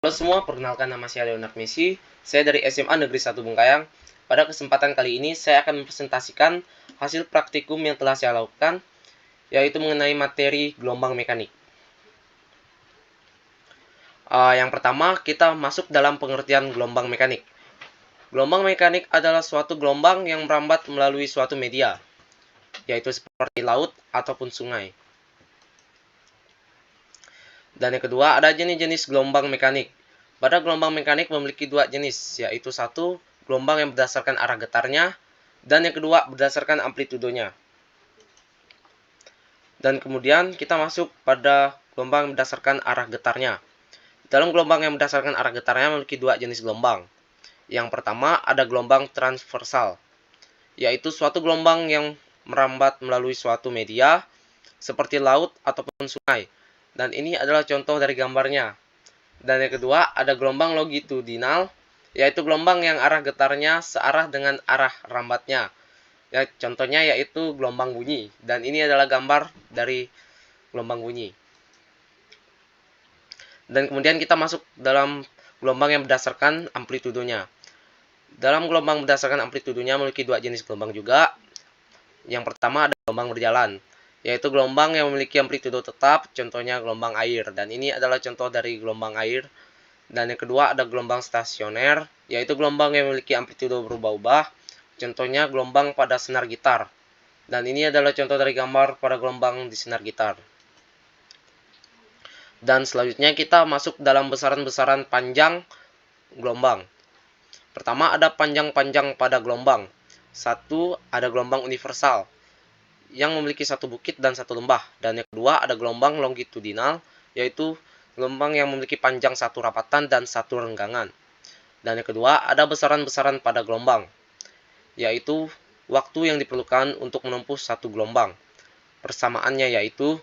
Halo semua, perkenalkan nama saya Leonard Messi. Saya dari SMA Negeri 1 Bungkayang. Pada kesempatan kali ini saya akan mempresentasikan hasil praktikum yang telah saya lakukan, yaitu mengenai materi gelombang mekanik. Yang pertama, kita masuk dalam pengertian gelombang mekanik. Gelombang mekanik adalah suatu gelombang yang merambat melalui suatu media, yaitu seperti laut ataupun sungai. Dan yang kedua, ada jenis-jenis gelombang mekanik. Pada gelombang mekanik memiliki dua jenis, yaitu satu, gelombang yang berdasarkan arah getarnya, dan yang kedua, berdasarkan amplitudonya. Dan kemudian kita masuk pada gelombang berdasarkan arah getarnya. Dalam gelombang yang berdasarkan arah getarnya memiliki dua jenis gelombang. Yang pertama, ada gelombang transversal, yaitu suatu gelombang yang merambat melalui suatu media, seperti laut ataupun sungai. Dan ini adalah contoh dari gambarnya. Dan yang kedua, ada gelombang longitudinal, yaitu gelombang yang arah getarnya searah dengan arah rambatnya. Ya, contohnya yaitu gelombang bunyi. Dan ini adalah gambar dari gelombang bunyi. Dan kemudian kita masuk dalam gelombang yang berdasarkan amplitudonya. Dalam gelombang berdasarkan amplitudonya memiliki dua jenis gelombang juga. Yang pertama ada gelombang berjalan, yaitu gelombang yang memiliki amplitudo tetap, contohnya gelombang air. Dan ini adalah contoh dari gelombang air. Dan yang kedua ada gelombang stasioner, yaitu gelombang yang memiliki amplitudo berubah-ubah, contohnya gelombang pada senar gitar. Dan ini adalah contoh dari gambar pada gelombang di senar gitar. Dan selanjutnya kita masuk dalam besaran-besaran panjang gelombang. Pertama ada panjang-panjang pada gelombang. Satu, ada gelombang universal yang memiliki satu bukit dan satu lembah. Dan yang kedua ada gelombang longitudinal, yaitu gelombang yang memiliki panjang satu rapatan dan satu renggangan. Dan yang kedua ada besaran-besaran pada gelombang, yaitu waktu yang diperlukan untuk menempuh satu gelombang. Persamaannya yaitu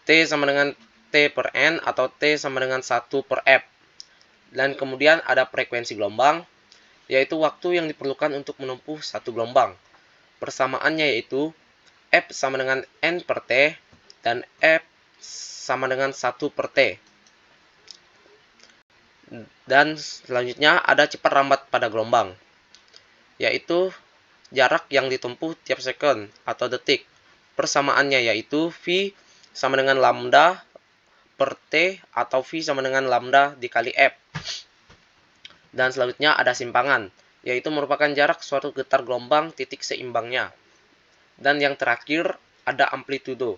T sama dengan T per N atau T sama dengan 1 per F. Dan kemudian ada frekuensi gelombang, yaitu waktu yang diperlukan untuk menempuh satu gelombang. Persamaannya yaitu F sama dengan N per T dan F sama dengan 1 per T. Dan selanjutnya ada cepat rambat pada gelombang, yaitu jarak yang ditempuh tiap second atau detik. Persamaannya yaitu V sama dengan lambda per T atau V sama dengan lambda dikali F. Dan selanjutnya ada simpangan, yaitu merupakan jarak suatu getar gelombang titik seimbangnya. Dan yang terakhir ada amplitudo,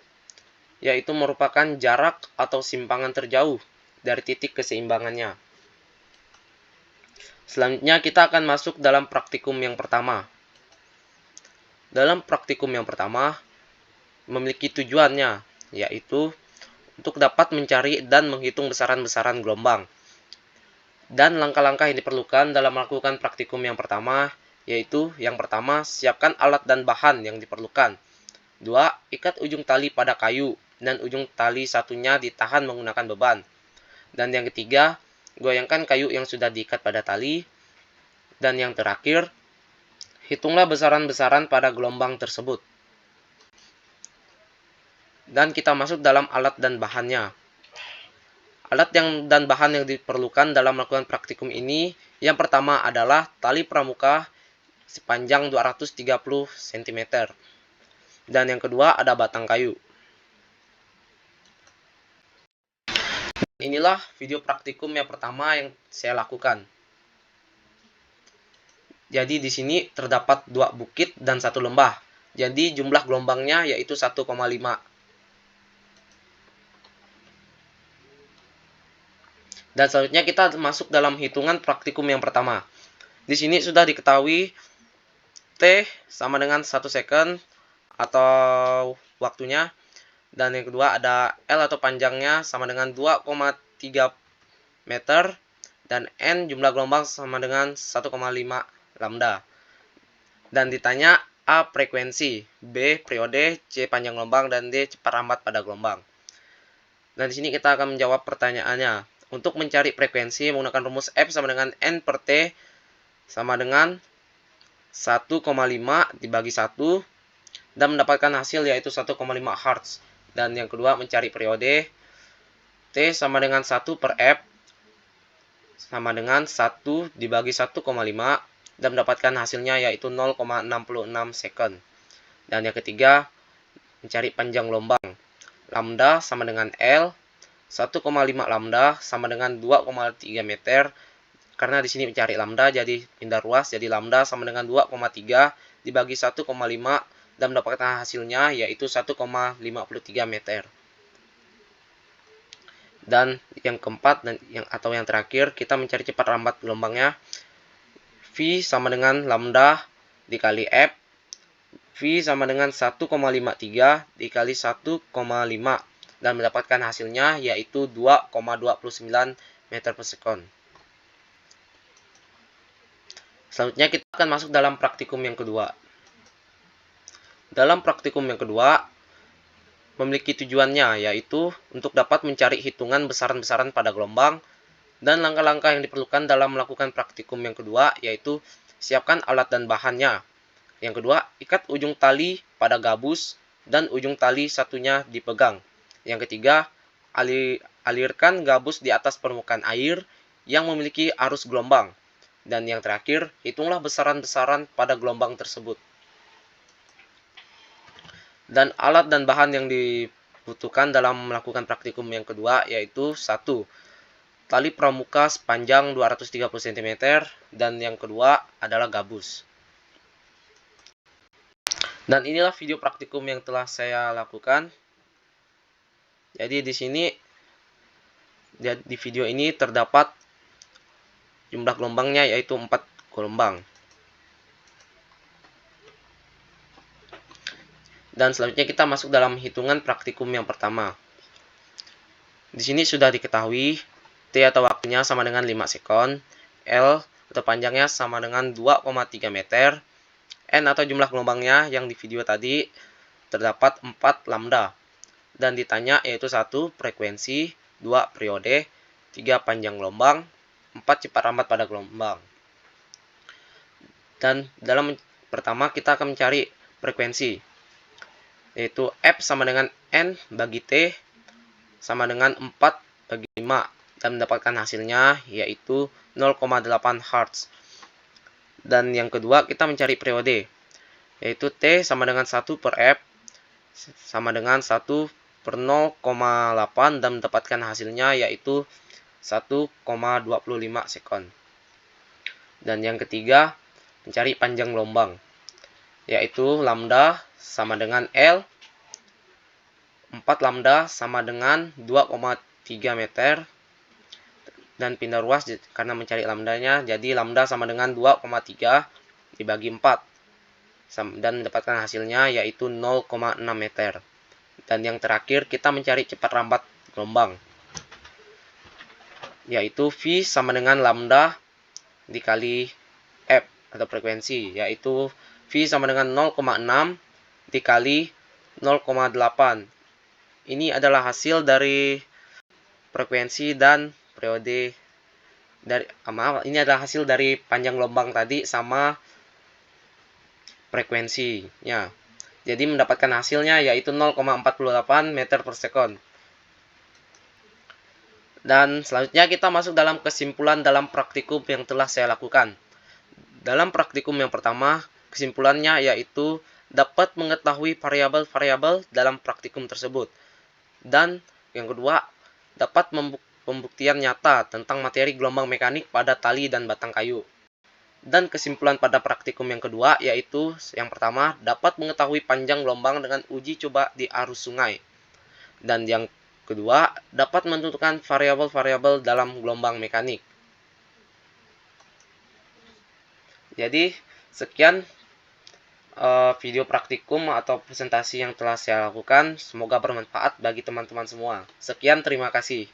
yaitu merupakan jarak atau simpangan terjauh dari titik keseimbangannya. Selanjutnya kita akan masuk dalam praktikum yang pertama. Dalam praktikum yang pertama memiliki tujuannya, yaitu untuk dapat mencari dan menghitung besaran-besaran gelombang. Dan langkah-langkah yang diperlukan dalam melakukan praktikum yang pertama, yaitu yang pertama, siapkan alat dan bahan yang diperlukan. 2. Ikat ujung tali pada kayu, dan ujung tali satunya ditahan menggunakan beban. Dan yang ketiga, goyangkan kayu yang sudah diikat pada tali. Dan yang terakhir, hitunglah besaran-besaran pada gelombang tersebut. Dan kita masuk dalam alat dan bahannya. Alat dan bahan yang diperlukan dalam melakukan praktikum ini, yang pertama adalah tali pramuka sepanjang 230 cm. Dan yang kedua ada batang kayu. Inilah video praktikum yang pertama yang saya lakukan. Jadi di sini terdapat dua bukit dan satu lembah. Jadi jumlah gelombangnya yaitu 1,5. Dan selanjutnya kita masuk dalam hitungan praktikum yang pertama. Di sini sudah diketahui T sama dengan 1 second atau waktunya. Dan yang kedua ada L atau panjangnya sama dengan 2,3 meter. Dan N jumlah gelombang sama dengan 1,5 lambda. Dan ditanya A frekuensi, B periode, C panjang gelombang, dan D cepat rambat pada gelombang. Dan di sini kita akan menjawab pertanyaannya. Untuk mencari frekuensi menggunakan rumus F sama dengan N per T sama dengan 1,5 dibagi 1 dan mendapatkan hasil yaitu 1,5 Hz. Dan yang kedua mencari periode T sama dengan 1 per F sama dengan 1 dibagi 1,5 dan mendapatkan hasilnya yaitu 0,66 second. Dan yang ketiga, mencari panjang gelombang. Lambda sama dengan L, 1,5 lambda sama dengan 2,3 meter. Karena di sini mencari lambda, jadi pindah ruas, jadi lambda sama dengan 2,3 dibagi 1,5 dan mendapatkan hasilnya yaitu 1,53 meter. Dan yang keempat atau yang terakhir, kita mencari cepat lambat gelombangnya. V sama dengan lambda dikali F. V sama dengan 1,53 dikali 1,5 dan mendapatkan hasilnya yaitu 2,29 meter per sekon. Selanjutnya kita akan masuk dalam praktikum yang kedua. Dalam praktikum yang kedua memiliki tujuannya yaitu untuk dapat mencari hitungan besaran-besaran pada gelombang, dan langkah-langkah yang diperlukan dalam melakukan praktikum yang kedua yaitu siapkan alat dan bahannya. Yang kedua, ikat ujung tali pada gabus dan ujung tali satunya dipegang. Yang ketiga, alirkan gabus di atas permukaan air yang memiliki arus gelombang. Dan yang terakhir, hitunglah besaran-besaran pada gelombang tersebut. Dan alat dan bahan yang dibutuhkan dalam melakukan praktikum yang kedua yaitu 1. Tali pramuka sepanjang 230 cm dan yang kedua adalah gabus. Dan inilah video praktikum yang telah saya lakukan. Jadi di sini di video ini terdapat jumlah gelombangnya yaitu 4 gelombang. Dan selanjutnya kita masuk dalam hitungan praktikum yang pertama. Di sini sudah diketahui T atau waktunya sama dengan 5 sekon, L atau panjangnya sama dengan 2,3 meter, N atau jumlah gelombangnya yang di video tadi terdapat 4 lambda. Dan ditanya yaitu 1 frekuensi, 2 periode, 3 panjang gelombang, 4 cepat lambat pada gelombang. Dan dalam pertama kita akan mencari frekuensi, yaitu F sama dengan N bagi T sama dengan 4 bagi 5 dan mendapatkan hasilnya yaitu 0,8 Hz. Dan yang kedua kita mencari periode, yaitu T sama dengan 1 per F sama dengan 1 per 0,8 dan mendapatkan hasilnya yaitu 1,25 sekon. Dan yang ketiga mencari panjang gelombang, yaitu lambda sama dengan L, 4 lambda sama dengan 2,3 meter dan pindah ruas karena mencari lambdanya, jadi lambda sama dengan 2,3 dibagi 4 dan mendapatkan hasilnya yaitu 0,6 meter. Dan yang terakhir kita mencari cepat lambat gelombang, yaitu V sama dengan lambda dikali F atau frekuensi, yaitu V sama dengan 0,6 dikali 0,8. Ini adalah hasil dari frekuensi dan periode ini adalah hasil dari panjang gelombang tadi sama frekuensinya. Jadi mendapatkan hasilnya yaitu 0,48 meter per sekon. Dan selanjutnya kita masuk dalam kesimpulan dalam praktikum yang telah saya lakukan. Dalam praktikum yang pertama, kesimpulannya yaitu dapat mengetahui variabel-variabel dalam praktikum tersebut. Dan yang kedua, dapat pembuktian nyata tentang materi gelombang mekanik pada tali dan batang kayu. Dan kesimpulan pada praktikum yang kedua yaitu yang pertama, dapat mengetahui panjang gelombang dengan uji coba di arus sungai. Dan yang kedua, dapat menentukan variabel-variabel dalam gelombang mekanik. Jadi sekian video praktikum atau presentasi yang telah saya lakukan. Semoga bermanfaat bagi teman-teman semua. Sekian, terima kasih.